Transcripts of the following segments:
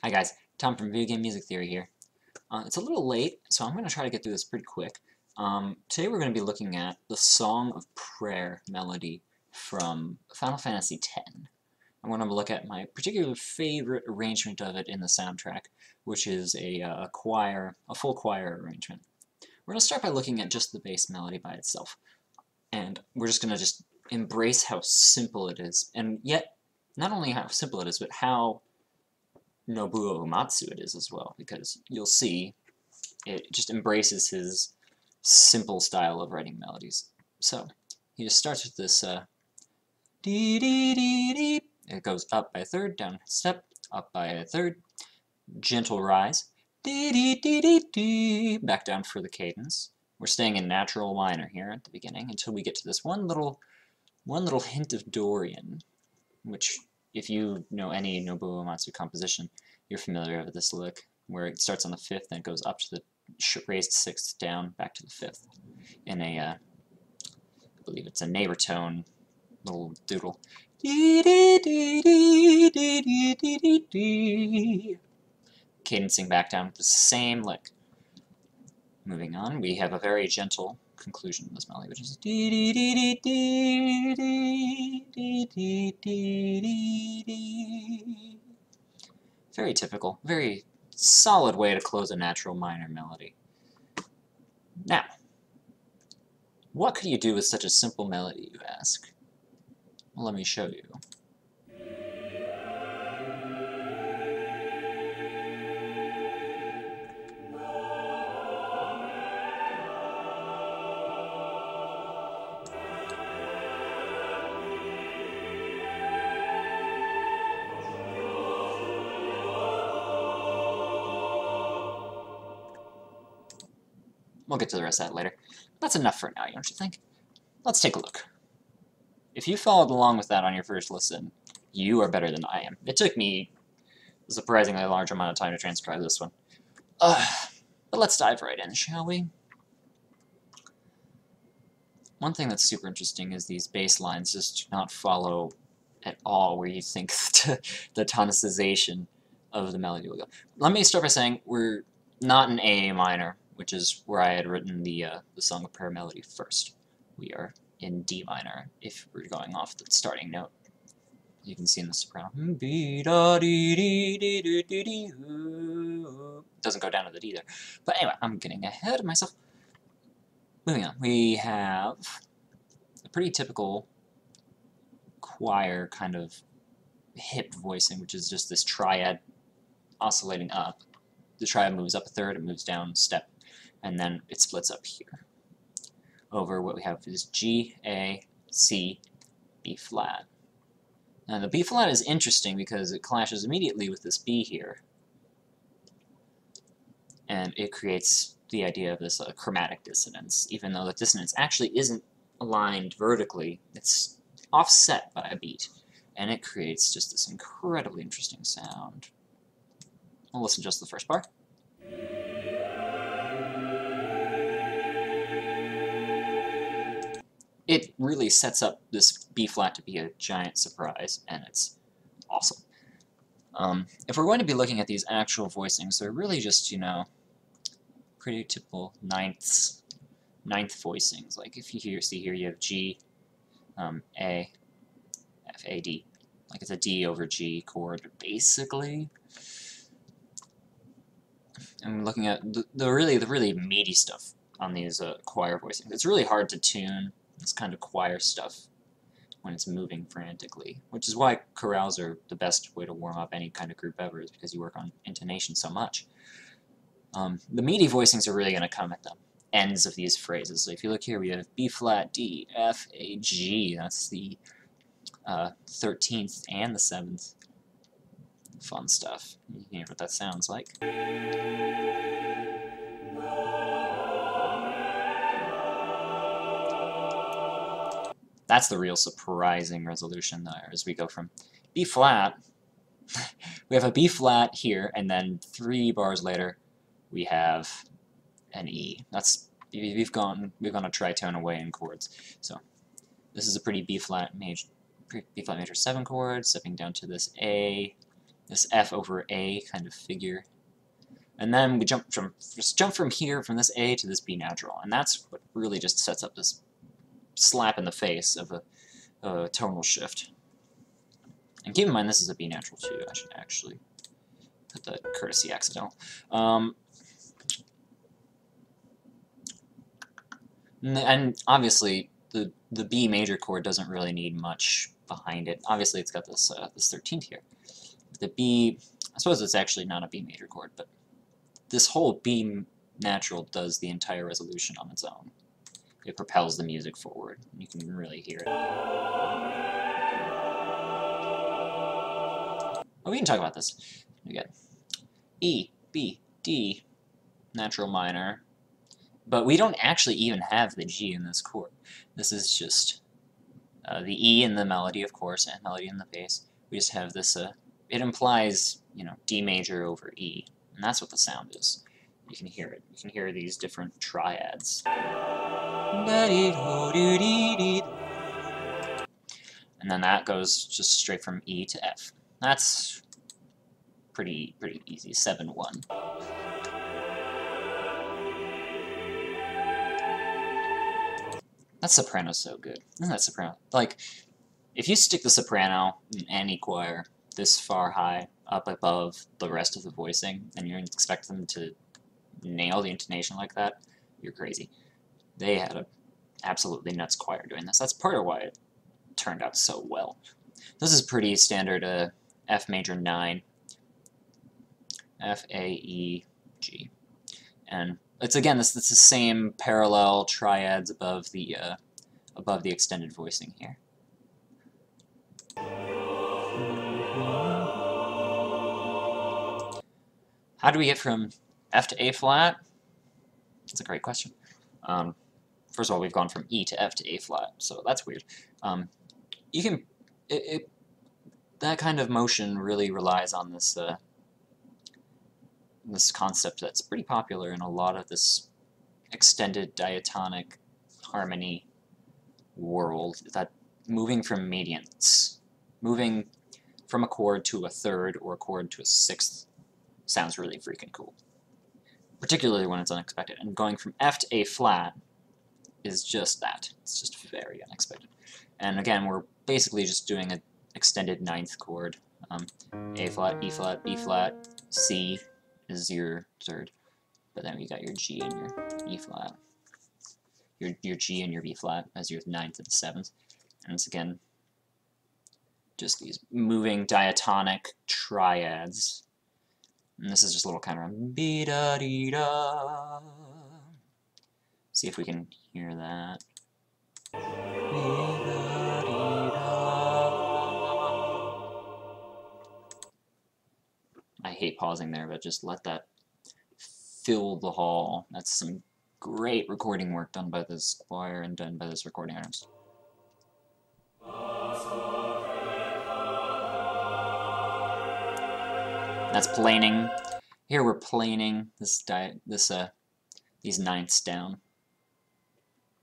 Hi guys, Tom from Video Game Music Theory here. It's a little late, so I'm going to try to get through this pretty quick. Today we're going to be looking at the Song of Prayer melody from Final Fantasy X. I'm going to look at my particular favorite arrangement of it in the soundtrack, which is a full choir arrangement. We're going to start by looking at just the bass melody by itself, and we're just going to embrace how simple it is, and yet not only how simple it is, but how Nobuo Uematsu it is as well, because you'll see it just embraces his simple style of writing melodies. So he just starts with this dee dee dee dee. It goes up by a third, down a step, up by a third, gentle rise, dee dee dee dee dee, back down for the cadence. We're staying in natural minor here at the beginning until we get to this one little hint of Dorian, which, if you know any Nobuo Uematsu composition, you're familiar with this lick, where it starts on the 5th and goes up to the raised 6th, down, back to the 5th, in a, I believe it's a neighbor tone little doodle. Cadencing back down with the same lick. Moving on, we have a very gentle conclusion of this melody, which is dee dee dee dee dee dee dee dee dee dee. Very typical, very solid way to close a natural minor melody. Now, what could you do with such a simple melody, you ask? Well, let me show you. We'll get to the rest of that later. That's enough for now, don't you think? Let's take a look. If you followed along with that on your first listen, you are better than I am. It took me a surprisingly large amount of time to transcribe this one. But let's dive right in, shall we? One thing that's super interesting is these bass lines just do not follow at all where you think the tonicization of the melody will go. Let me start by saying we're not in A minor, which is where I had written the Song of Prayer melody first. We are in D minor, if we're going off the starting note. You can see in the soprano. Doesn't go down to the D there. But anyway, I'm getting ahead of myself. Moving on, we have a pretty typical choir kind of hip voicing, which is just this triad oscillating up. The triad moves up a third, it moves down a step, and then it splits up here. Over what we have is G, A, C, B flat. Now the B flat is interesting because it clashes immediately with this B here, and it creates the idea of this chromatic dissonance, even though the dissonance actually isn't aligned vertically, it's offset by a beat, and it creates just this incredibly interesting sound. We'll listen just to the first bar. It really sets up this B flat to be a giant surprise, and it's awesome. If we're going to be looking at these actual voicings, they're really just, you know, pretty typical ninth voicings. Like if you see here, you have G, A, F, A, D. Like it's a D over G chord, basically. And we're looking at the really meaty stuff on these choir voicings. It's really hard to tune this kind of choir stuff when it's moving frantically, which is why chorales are the best way to warm up any kind of group ever, is because you work on intonation so much. The meaty voicings are really going to come at the ends of these phrases. So if you look here, we have B flat, D, F, A, G. That's the 13th and the 7th. Fun stuff. You can hear what that sounds like. That's the real surprising resolution there, as we go from B flat, we have a B flat here, and then 3 bars later, we have an E. We've gone a tritone away in chords. So this is a pretty B flat major 7 chord, stepping down to this A, this F over A kind of figure. And then we jump from here, from this A to this B natural, and that's what really just sets up this slap in the face of a tonal shift. And keep in mind this is a B natural too. I should actually put that courtesy accidental. And obviously the B major chord doesn't really need much behind it. Obviously it's got this this 13th here. The B, I suppose it's actually not a B major chord, but this whole B natural does the entire resolution on its own. It propels the music forward. You can really hear it. Oh, we can talk about this. Again, E, B, D, natural minor. But we don't actually even have the G in this chord. This is just the E in the melody, of course, and melody in the bass. We just have this, it implies, you know, D major over E. And that's what the sound is. You can hear it. You can hear these different triads. And then that goes just straight from E to F. That's pretty easy, 7-1. That soprano's so good. Isn't that soprano? Like, if you stick the soprano in any choir this far high, up above the rest of the voicing, and you expect them to nail the intonation like that, you're crazy. They had an absolutely nuts choir doing this. That's part of why it turned out so well. This is pretty standard F major 9, F, A, E, G. And it's again, it's the same parallel triads above the extended voicing here. How do we get from F to A flat? That's a great question. First of all, we've gone from E to F to A flat, so that's weird. You can that kind of motion really relies on this this concept that's pretty popular in a lot of this extended diatonic harmony world, that moving from medians, moving from a chord to a third or a chord to a sixth sounds really freaking cool, particularly when it's unexpected. And going from F to A flat is just that. It's just very unexpected. And again, we're basically just doing an extended ninth chord. A flat, E flat, B flat, C is your third, but then we got your G and your E flat, your G and your B flat as your ninth and seventh, and it's again just these moving diatonic triads. And this is just a little kind of be da dee da. See if we can hear that. I hate pausing there, but just let that fill the hall. That's some great recording work done by this choir and done by this recording artist. That's planing. Here we're planing these ninths down.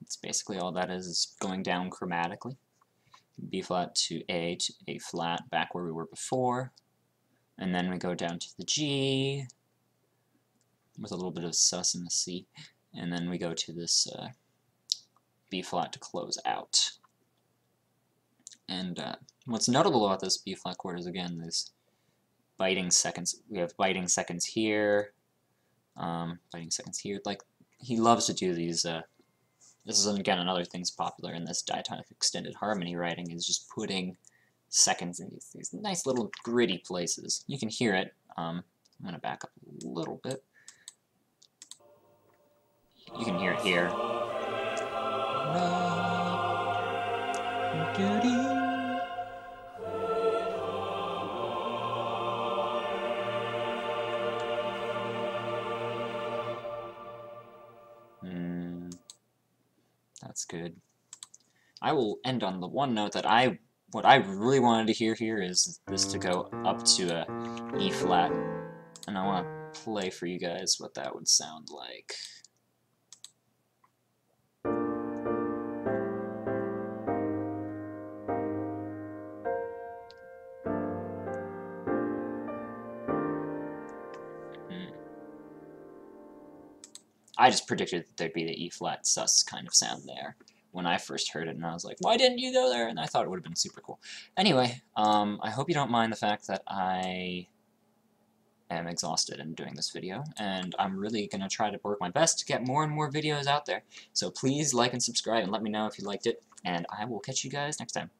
It's basically all that is going down chromatically. B flat to A flat, back where we were before. And then we go down to the G with a little bit of sus in the C. And then we go to this B flat to close out. And what's notable about this B flat chord is, again, these biting seconds. We have biting seconds here, biting seconds here. Like, he loves to do these. This is, again, another thing's popular in this diatonic extended harmony writing, is just putting seconds in these nice little gritty places. You can hear it. I'm going to back up a little bit. You can hear it here. That's good. I will end on the one note that what I really wanted to hear here is this to go up to a E flat, and I want to play for you guys what that would sound like. I just predicted that there'd be the E-flat sus kind of sound there when I first heard it, and I was like, why didn't you go there? And I thought it would have been super cool. Anyway, I hope you don't mind the fact that I am exhausted in doing this video, and I'm really going to try to work my best to get more and more videos out there. So please like and subscribe and let me know if you liked it, and I will catch you guys next time.